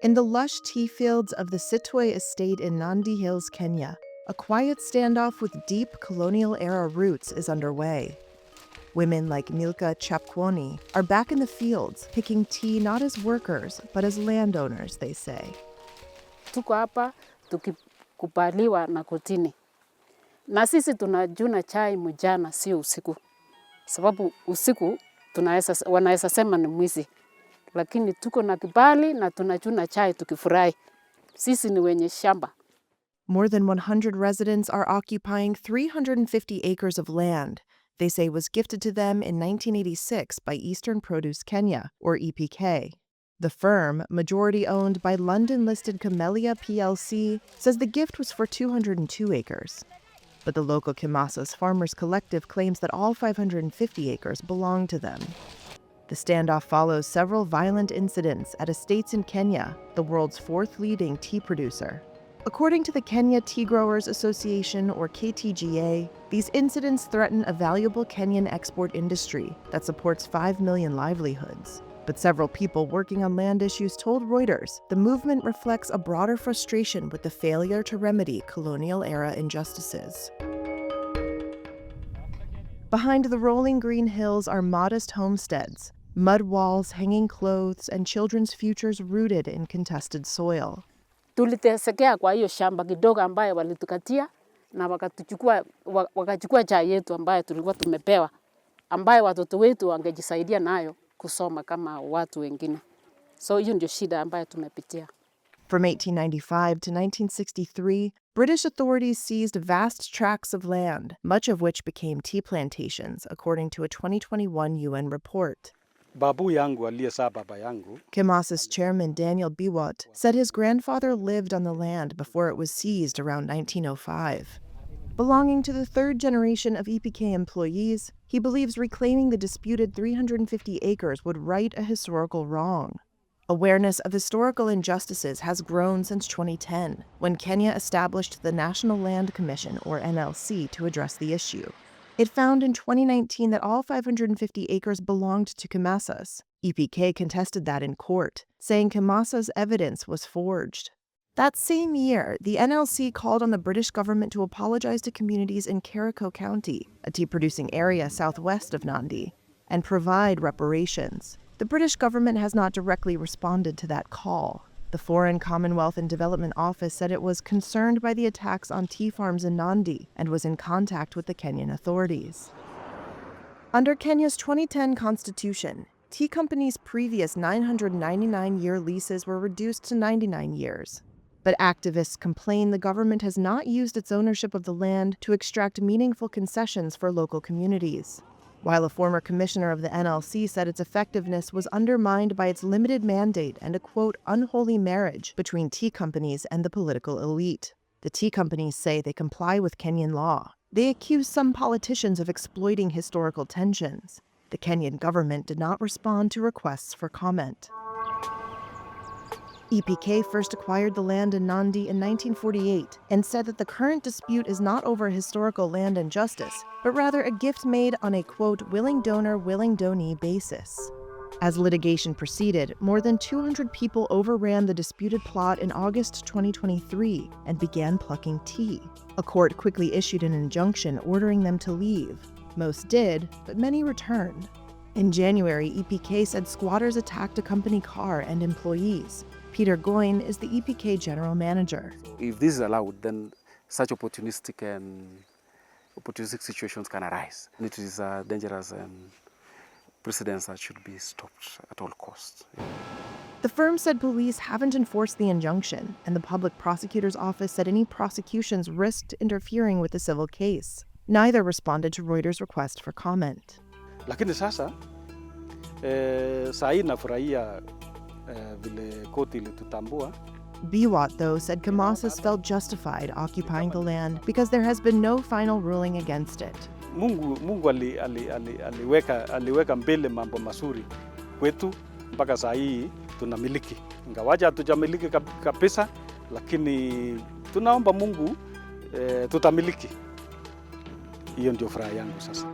In the lush tea fields of the Sitwe estate in Nandi Hills, Kenya, a quiet standoff with deep colonial-era roots is underway. Women like Milka Chapkwony are back in the fields, picking tea not as workers, but as landowners, they say. Tuko hapa tukikubaliwa na kotini. Na sisi tunajuna chai mjana sio usiku. Sababu usiku wanaweza sema ni mwizi. Lakini tuko na kibali na tunajuna chai tukifurahi. Sisi ni wenye shamba. More than 100 residents are occupying 350 acres of land they say was gifted to them in 1986 by Eastern Produce Kenya, or EPK. The firm, majority owned by London-listed Camellia plc, says the gift was for 202 acres. But the local Kimasas Farmers Collective claims that all 550 acres belong to them. The standoff follows several violent incidents at estates in Kenya, the world's fourth leading tea producer. According to the Kenya Tea Growers Association, or KTGA, these incidents threaten a valuable Kenyan export industry that supports 5 million livelihoods. But several people working on land issues told Reuters the movement reflects a broader frustration with the failure to remedy colonial-era injustices. Behind the rolling green hills are modest homesteads, mud walls, hanging clothes, and children's futures rooted in contested soil. Tulitesekea kwa hiyo shamba kidogo ambaye walitukatia na wakachukua chai yetu ambaye tulikuwa tumepewa, ambaye watoto wetu wangejisaidia nayo kusoma kama watu wengine. So hiyo ndio shida ambaye tumepitia. From 1895 to 1963, British authorities seized vast tracts of land, much of which became tea plantations, according to a 2021 UN report. Babu yangu aliyezaa baba yangu. Kimasas chairman Daniel Biwott said his grandfather lived on the land before it was seized around 1905. Belonging to the third generation of EPK employees, he believes reclaiming the disputed 350 acres would right a historical wrong. Awareness of historical injustices has grown since 2010, when Kenya established the National Land Commission, or NLC, to address the issue. It found in 2019 that all 550 acres belonged to Kimasas. EPK contested that in court, saying Kimasas' evidence was forged. That same year, the NLC called on the British government to apologize to communities in Kericho County, a tea-producing area southwest of Nandi, and provide reparations. The British government has not directly responded to that call. The Foreign, Commonwealth and Development Office said it was concerned by the attacks on tea farms in Nandi and was in contact with the Kenyan authorities. Under Kenya's 2010 constitution, tea companies' previous 999-year leases were reduced to 99 years. But activists complain the government has not used its ownership of the land to extract meaningful concessions for local communities. While a former commissioner of the NLC said its effectiveness was undermined by its limited mandate and a, quote, unholy marriage between tea companies and the political elite. The tea companies say they comply with Kenyan law. They accuse some politicians of exploiting historical tensions. The Kenyan government did not respond to requests for comment. EPK first acquired the land in Nandi in 1948 and said that the current dispute is not over historical land injustice, but rather a gift made on a, quote, willing donor, willing donee basis. As litigation proceeded, more than 200 people overran the disputed plot in August 2023 and began plucking tea. A court quickly issued an injunction ordering them to leave. Most did, but many returned. In January, EPK said squatters attacked a company car and employees. Peter Goyne is the EPK general manager. If this is allowed, then such opportunistic situations can arise. It is dangerous precedents that should be stopped at all costs. The firm said police haven't enforced the injunction, and the public prosecutor's office said any prosecutions risked interfering with the civil case. Neither responded to Reuters' request for comment. Lakini sasa, saa hii nafurahia vile koti ilitutambua. Biwott, though, said Kimasas felt justified occupying the land because there has been no final ruling against it. Mungu aliweka mbele mambo mazuri kwetu mpaka saa hii tunamiliki. Ingawaje hatujamiliki kabisa, lakini tunaomba Mungu tutamiliki. Hiyo ndio furaha yangu sasa.